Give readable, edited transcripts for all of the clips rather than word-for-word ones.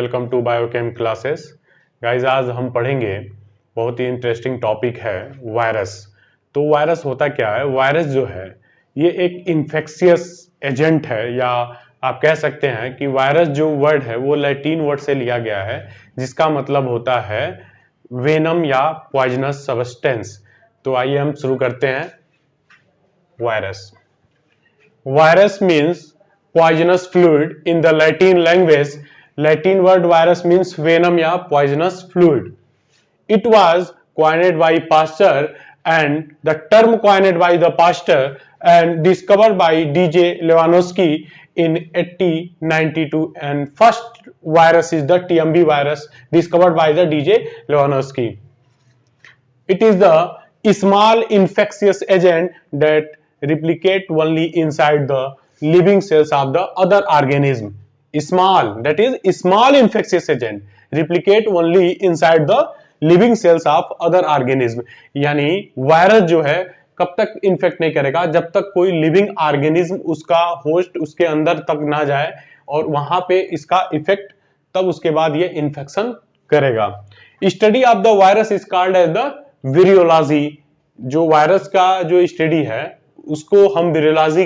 Welcome to biochem classes. Guys आज हम पढ़ेंगे, बहुत ही इंटरेस्टिंग टॉपिक है वायरस। तो वायरस होता क्या है? वायरस जो है ये एक इन्फेक्शियस एजेंट है, या आप कह सकते हैं कि वायरस जो वर्ड है वो लैटिन वर्ड से लिया गया है, जिसका मतलब होता है वेनम या पॉइजनस सब्सटेंस। तो आइए हम शुरू करते हैं। Virus Virus means poisonous fluid in the Latin language. Latin word virus means venom या poisonous fluid. It was coined by Pasteur, and the term coined by the Pasteur and discovered by D.J. Levanovsky in 1892. And first virus is the TMB virus discovered by the D.J. Levanovsky. It is the small infectious agent that replicate only inside the living cells of the other organism. Small, that is small infectious agent replicate only inside the living cells of other organism. यानी virus जो है कब तक infect नहीं करेगा? जब तक कोई लिविंग ऑर्गेनिज्म उसका होस्ट उसके अंदर तक ना जाए और वहां पे इसका इफेक्ट, तब उसके बाद ये इन्फेक्शन करेगा। Study of the virus is called as the virology. जो वायरस का जो स्टडी है उसको हम वीरियोलॉजी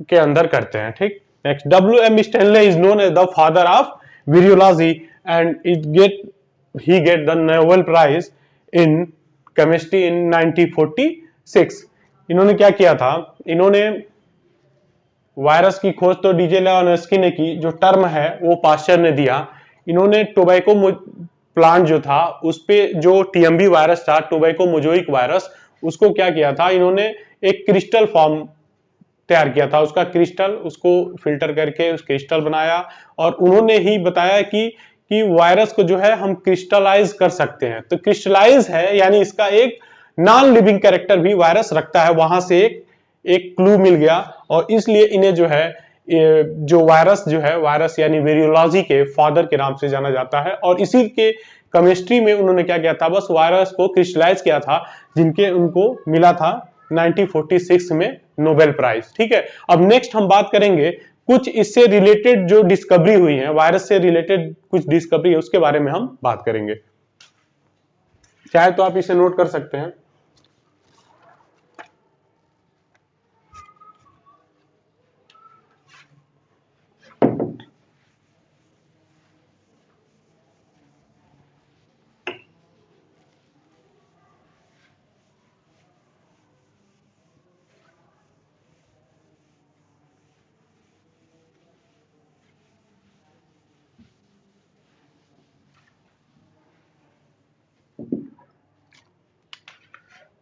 के अंदर करते हैं। ठीक, next, W.M. Stanley is known as the father of virology and he get the Nobel Prize in chemistry in 1946। इन्होंने क्या किया था? इन्होंने वायरस की खोज तो डीजे लेवानोस्की ने की, जो टर्म है वो पास्चर ने दिया। इन्होंने टोबैको प्लांट जो था उस पे जो टीएमबी वायरस था, टोबैको मोज़ोइक वायरस, उसको क्या किया था? इन्होंने एक क्रिस्टल फॉर्म तैयार किया था, उसका क्रिस्टल, उसको फिल्टर करके उस क्रिस्टल बनाया, और उन्होंने ही बताया कि वायरस को जो है हम क्रिस्टलाइज कर सकते हैं। तो क्रिस्टलाइज है यानी इसका एक नॉन लिविंग कैरेक्टर भी वायरस रखता है, वहां से एक क्लू मिल गया, और इसलिए इन्हें जो है जो वायरस जो है, वायरस यानी वीरियोलॉजी के फादर के नाम से जाना जाता है। और इसी के केमिस्ट्री में उन्होंने क्या किया था? बस वायरस को क्रिस्टलाइज किया था, जिनके उनको मिला था 1946 में नोबेल प्राइज। ठीक है, अब नेक्स्ट हम बात करेंगे कुछ इससे रिलेटेड जो डिस्कवरी हुई है, वायरस से रिलेटेड कुछ डिस्कवरी है, उसके बारे में हम बात करेंगे। चाहे तो आप इसे नोट कर सकते हैं।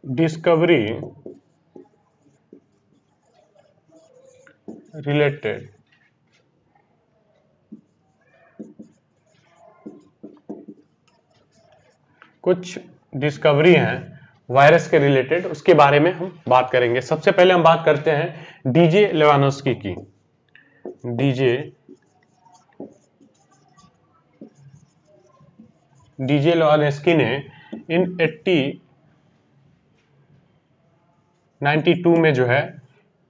डिस्कवरी रिलेटेड कुछ डिस्कवरी हैं वायरस के रिलेटेड, उसके बारे में हम बात करेंगे। सबसे पहले हम बात करते हैं डीजे लेवानोस्की की। डीजे लेवानोस्की ने इन 1892 में जो है,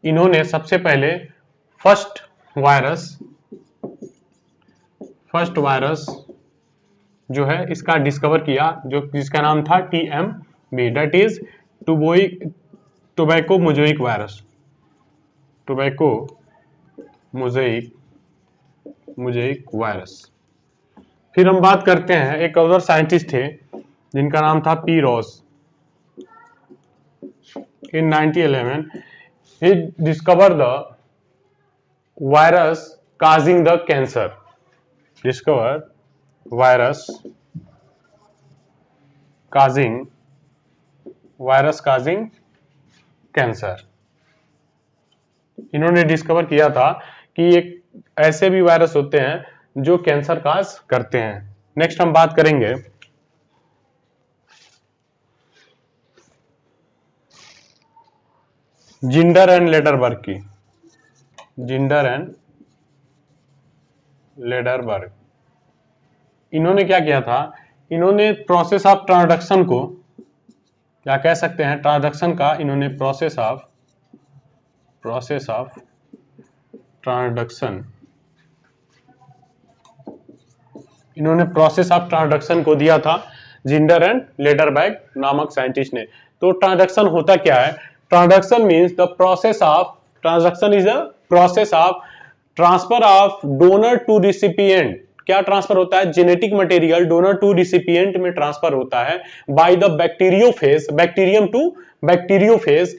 इन्होंने सबसे पहले फर्स्ट वायरस जो है इसका डिस्कवर किया, जो जिसका नाम था TMB, that is tobacco mosaic virus. Tobacco mosaic virus. फिर हम बात करते हैं, एक और साइंटिस्ट थे जिनका नाम था P Ross. In 1911, he discovered the virus causing the cancer. Discovered virus causing cancer. इन्होंने डिस्कवर किया था कि एक ऐसे भी वायरस होते हैं जो कैंसर काज करते हैं। नेक्स्ट हम बात करेंगे जिंडर एंड लेडरबर्ग की। इन्होंने क्या किया था? इन्होंने प्रोसेस ऑफ ट्रांसडक्शन को, क्या कह सकते हैं, ट्रांसडक्शन का इन्होंने प्रोसेस ऑफ ट्रांसडक्शन इन्होंने प्रोसेस ऑफ ट्रांसडक्शन को दिया था जिंडर एंड लेडरबर्ग नामक साइंटिस्ट ने। तो ट्रांसडक्शन होता क्या है? Transduction means the process of transduction is a process of transfer of donor to recipient. क्या ट्रांसफर होता है? Genetic material donor to recipient में ट्रांसफर होता है by the bacteriophage, bacterium to bacteriophage.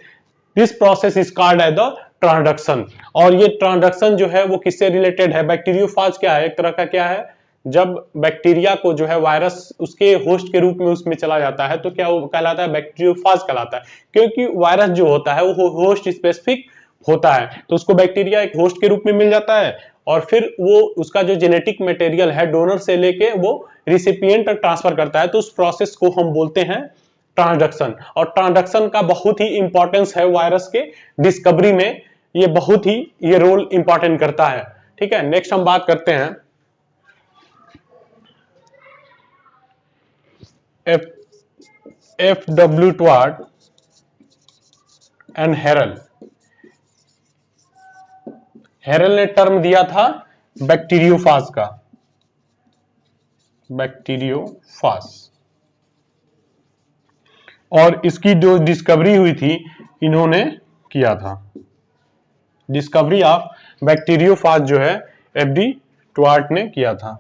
This process is called as the transduction. और ये transduction जो है वो किससे रिलेटेड है? बैक्टीरियोफाज क्या है? एक तरह का क्या है? जब बैक्टीरिया को जो है वायरस उसके होस्ट के रूप में उसमें चला जाता है तो क्या वो कहलाता है? बैक्टीरियोफाज कहलाता है, क्योंकि वायरस जो होता है वो होस्ट स्पेसिफिक होता है। तो उसको बैक्टीरिया एक होस्ट के रूप में मिल जाता है और फिर वो उसका जो जेनेटिक मटेरियल है डोनर से लेके वो रिसिपिएंट तक ट्रांसफर करता है। तो उस प्रोसेस को हम बोलते हैं ट्रांसडक्शन। और ट्रांसडक्शन का बहुत ही इंपॉर्टेंस है वायरस के डिस्कवरी में, ये बहुत ही ये रोल इंपॉर्टेंट करता है। ठीक है, नेक्स्ट हम बात करते हैं F.W. ट्वार्ट एंड हेरल। हेरल ने टर्म दिया था बैक्टीरियोफाज का, बैक्टीरियोफाज। और इसकी जो डिस्कवरी हुई थी इन्होंने किया था। डिस्कवरी ऑफ बैक्टीरियोफाज जो है F.D. ट्वार्ट ने किया था।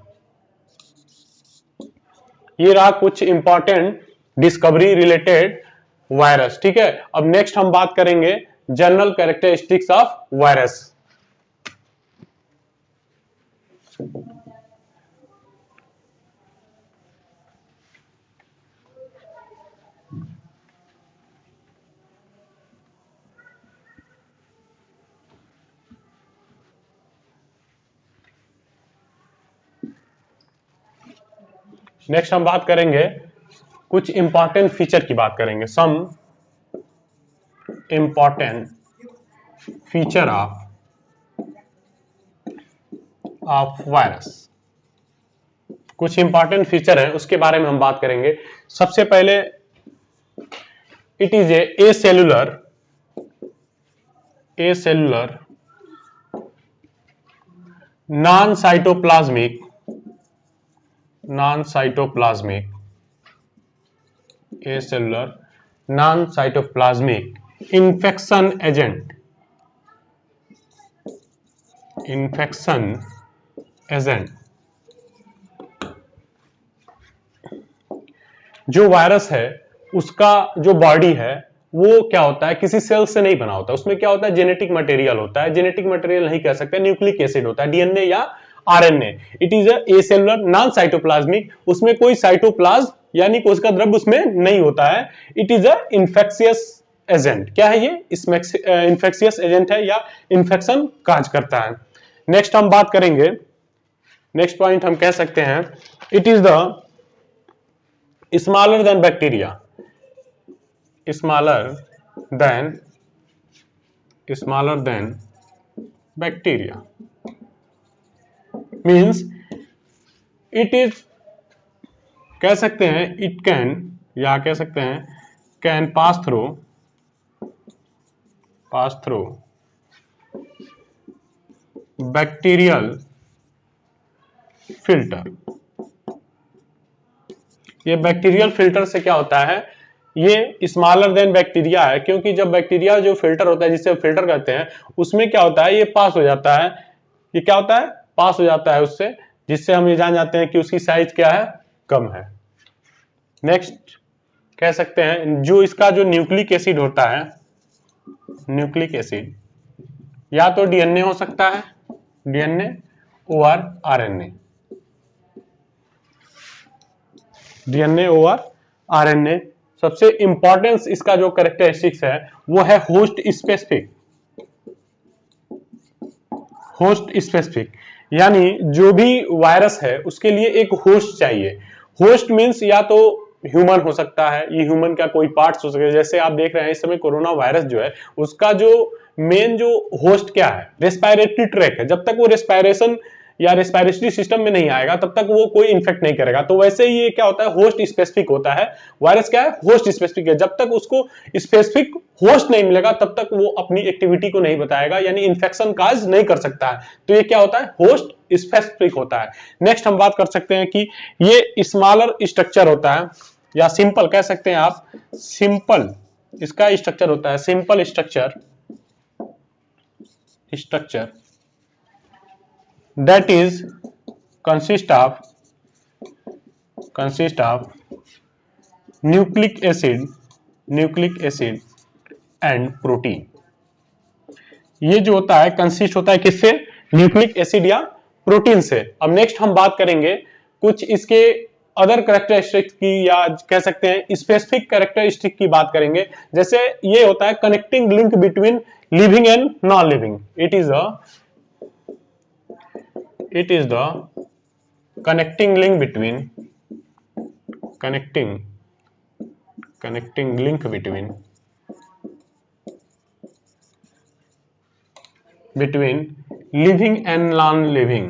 ये रहा कुछ इंपॉर्टेंट डिस्कवरी रिलेटेड वायरस। ठीक है, अब नेक्स्ट हम बात करेंगे general characteristics of virus. Next हम बात करेंगे कुछ इंपॉर्टेंट फीचर की बात करेंगे। Some important feature of virus. कुछ इंपॉर्टेंट फीचर है उसके बारे में हम बात करेंगे। सबसे पहले it is a cellular non cytoplasmic acellular non-cytoplasmic infection agent जो वायरस है उसका जो बॉडी है वो क्या होता है? किसी सेल से नहीं बना होता। उसमें क्या होता है? जेनेटिक मटेरियल होता है। जेनेटिक मटेरियल नहीं कह सकते, न्यूक्लिक एसिड होता है, डीएनए या RNA. It is a cellular non cytoplasmic. उसमें कोई साइटोप्लाज्म यानी कोशिका द्रव्य उसमें नहीं होता है। It is a infectious agent. क्या है ये? इन्फेक्शियस एजेंट है या इन्फेक्शन काज करता है। नेक्स्ट हम बात करेंगे, नेक्स्ट पॉइंट हम कह सकते हैं it is the smaller than bacteria. smaller than bacteria means it is कह सकते हैं it can या कह सकते हैं can pass through bacterial filter। ये बैक्टीरियल फिल्टर से क्या होता है? ये स्मॉलर देन बैक्टीरिया है, क्योंकि जब बैक्टीरिया जो फिल्टर होता है जिसे फिल्टर करते हैं उसमें क्या होता है? ये पास हो जाता है। ये क्या होता है? पास हो जाता है उससे, जिससे हम ये जान जाते हैं कि उसकी साइज क्या है? कम है। नेक्स्ट कह सकते हैं जो इसका जो न्यूक्लिक एसिड होता है, न्यूक्लिक एसिड या तो डीएनए हो सकता है, डीएनए और आरएनए, डीएनए और आरएनए। सबसे इंपॉर्टेंस इसका जो कैरेक्टरिस्टिक्स है वो है होस्ट स्पेसिफिक। होस्ट स्पेसिफिक यानी जो भी वायरस है उसके लिए एक होस्ट चाहिए। होस्ट मींस या तो ह्यूमन हो सकता है, ये ह्यूमन का कोई पार्ट्स हो सकता है। जैसे आप देख रहे हैं इस समय कोरोना वायरस जो है उसका जो मेन जो होस्ट क्या है? रेस्पिरेटरी ट्रैक है। जब तक वो रेस्पिरेशन या रेस्पिरेटरी सिस्टम में नहीं आएगा तब तक वो कोई इन्फेक्ट नहीं करेगा। तो वैसे ही ये क्या होता है, होस्ट स्पेसिफिक होता है। वायरस क्या है, होस्ट स्पेसिफिक है। जब तक उसको स्पेसिफिक होस्ट नहीं मिलेगा तब तक वो अपनी एक्टिविटी को नहीं बताएगा, यानी इन्फेक्शन काज नहीं कर सकता है। तो ये क्या होता है, होस्ट स्पेसिफिक होता है। नेक्स्ट हम बात कर सकते हैं कि ये स्मॉलर स्ट्रक्चर होता है, या सिंपल कह सकते हैं आप, सिंपल इसका स्ट्रक्चर होता है, simple structure that is consist of nucleic acid and protein। ये जो होता है कंसिस्ट होता है किससे, न्यूक्लिक एसिड या प्रोटीन से। अब नेक्स्ट हम बात करेंगे कुछ इसके अदर कैरेक्टरिस्टिक्स की, या कह सकते हैं स्पेसिफिक कैरेक्टरिस्टिक की बात करेंगे। जैसे ये होता है connecting link between living and non living. It is the connecting link between living and non-living।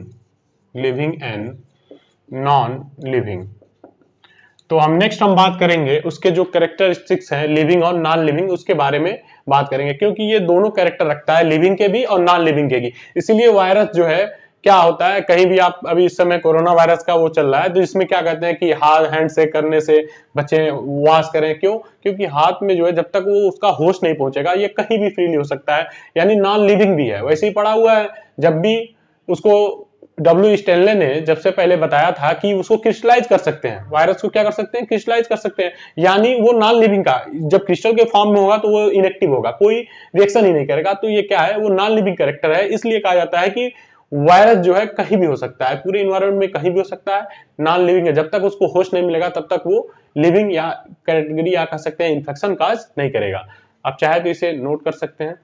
तो हम नेक्स्ट हम बात करेंगे उसके जो कैरेक्टरिस्टिक्स हैं लिविंग और नॉन लिविंग, उसके बारे में बात करेंगे, क्योंकि ये दोनों कैरेक्टर रखता है, लिविंग के भी और नॉन लिविंग के भी। इसीलिए वायरस जो है क्या होता है, कहीं भी आप अभी इस समय कोरोना वायरस का वो चल रहा है, तो इसमें क्या कहते हैं कि हाथ हैंड शेक करने से बच्चे वॉश करें। क्यों, क्योंकि हाथ में जो है जब तक वो उसका होस्ट नहीं पहुंचेगा ये कहीं भी फ्रीली हो सकता है, यानी नॉन लिविंग भी है। वैसे ही पड़ा हुआ है, जब भी उसको डब्ल्यू स्टेनले ने जब से पहले बताया था कि उसको क्रिस्टलाइज कर सकते हैं, वायरस को क्या कर सकते हैं, क्रिस्टलाइज कर सकते हैं, यानी वो नॉन लिविंग का, जब क्रिस्टल के फॉर्म में होगा तो वो इनएक्टिव होगा, कोई रिएक्शन ही नहीं करेगा। तो ये क्या है, वो नॉन लिविंग कैरेक्टर है। इसलिए कहा जाता है कि वायरस जो है कहीं भी हो सकता है, पूरे इन्वायरमेंट में कहीं भी हो सकता है, नॉन लिविंग है। जब तक उसको होस्ट नहीं मिलेगा तब तक वो लिविंग या कैटेगरी या कह सकते हैं इन्फेक्शन काज नहीं करेगा। आप चाहे तो इसे नोट कर सकते हैं।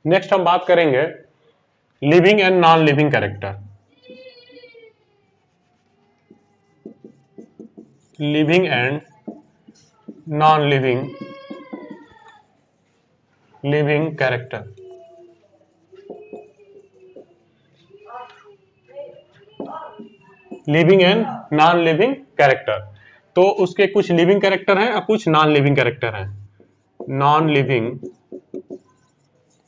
नेक्स्ट हम बात करेंगे living and non living character. Living and non living character. Living and non living character, तो उसके कुछ लिविंग कैरेक्टर हैं और कुछ नॉन लिविंग कैरेक्टर हैं।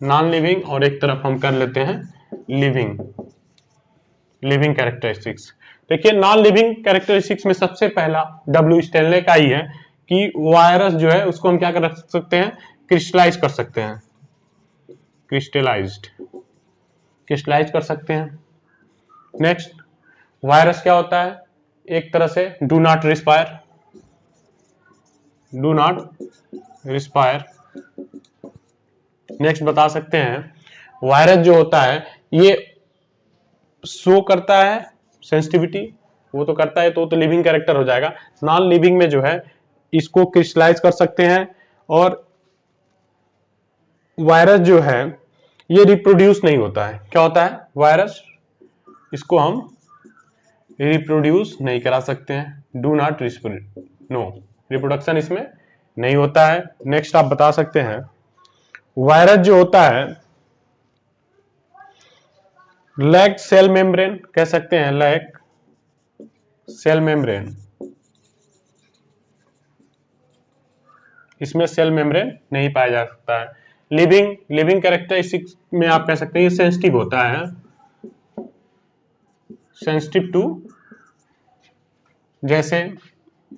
नॉन लिविंग और एक तरफ हम कर लेते हैं लिविंग कैरेक्टरिस्टिक्स। देखिए नॉन लिविंग कैरेक्टरिस्टिक्स में सबसे पहला डब्ल्यू स्टेनले का ही है कि वायरस जो है उसको हम क्या कर सकते हैं, क्रिस्टलाइज कर सकते हैं, क्रिस्टलाइज कर सकते हैं। नेक्स्ट, वायरस क्या होता है, एक तरह से डू नॉट रिस्पायर। नेक्स्ट बता सकते हैं वायरस जो होता है ये शो करता है सेंसिटिविटी, वो तो करता है, तो लिविंग कैरेक्टर हो जाएगा। नॉन लिविंग में जो है इसको क्रिस्टलाइज कर सकते हैं, और वायरस जो है ये रिप्रोड्यूस नहीं होता है। क्या होता है, वायरस, इसको हम रिप्रोड्यूस नहीं करा सकते हैं, डू नॉट रिप्रोडक्शन इसमें नहीं होता है। नेक्स्ट आप बता सकते हैं वायरस जो होता है लैक सेल मेम्ब्रेन, कह सकते हैं लैक सेल मेम्ब्रेन, इसमें सेल मेम्ब्रेन नहीं पाया जा सकता है। लिविंग कैरेक्टरिस्टिक्स में आप कह सकते हैं सेंसिटिव होता है, सेंसिटिव टू जैसे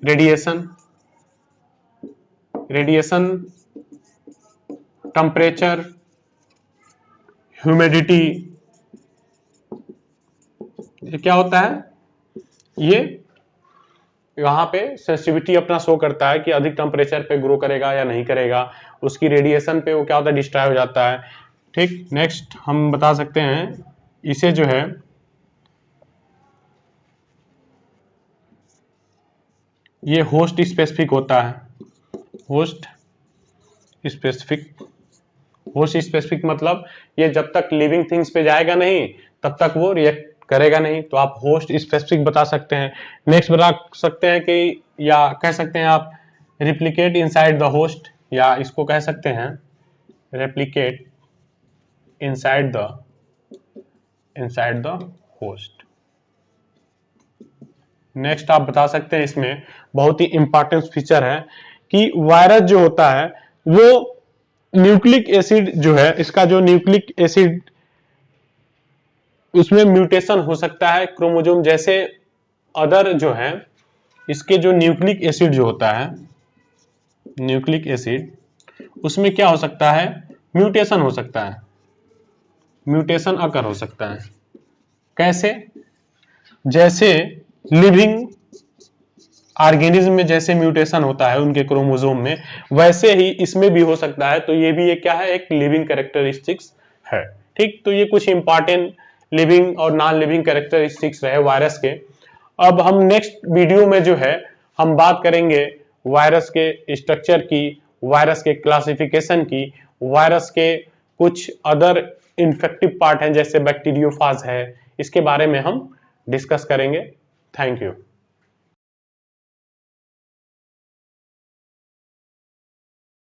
रेडिएशन, टेम्परेचर, ह्यूमिडिटी। ये क्या होता है, ये यहाँ पे सेंसिटिविटी अपना शो करता है कि अधिक टेम्परेचर पे ग्रो करेगा या नहीं करेगा, उसकी रेडिएशन पे वो क्या होता है, डिस्ट्रॉय हो जाता है। ठीक, नेक्स्ट हम बता सकते हैं इसे जो है ये होस्ट स्पेसिफिक होता है, होस्ट स्पेसिफिक मतलब ये जब तक लिविंग थिंग्स पे जाएगा नहीं तब तक वो रिएक्ट करेगा नहीं, तो आप होस्ट स्पेसिफिक बता सकते हैं। नेक्स्ट बता सकते हैं कि, या कह सकते हैं आप रिप्लिकेट इनसाइड द होस्ट, या इसको कह सकते हैं replicate inside the host. Next आप बता सकते हैं, इसमें बहुत ही इंपॉर्टेंट फीचर है कि वायरस जो होता है वो न्यूक्लिक एसिड जो है, इसका जो न्यूक्लिक एसिड उसमें म्यूटेशन हो सकता है क्रोमोसोम जैसे अदर जो है, इसके जो न्यूक्लिक एसिड जो होता है, न्यूक्लिक एसिड उसमें क्या हो सकता है, म्यूटेशन हो सकता है, म्यूटेशन अकर हो सकता है। कैसे? जैसे लिविंग ऑर्गेनिज्म में जैसे म्यूटेशन होता है उनके क्रोमोसोम में, वैसे ही इसमें भी हो सकता है। तो ये भी एक क्या है, एक लिविंग कैरेक्टरिस्टिक्स है। ठीक, तो ये कुछ इंपॉर्टेंट लिविंग और नॉन लिविंग कैरेक्टरिस्टिक्स रहे वायरस के। अब हम नेक्स्ट वीडियो में जो है हम बात करेंगे वायरस के स्ट्रक्चर की, वायरस के क्लासिफिकेशन की, वायरस के कुछ अदर इन्फेक्टिव पार्ट हैं जैसे बैक्टीरियोफाज है, इसके बारे में हम डिस्कस करेंगे। Thank you.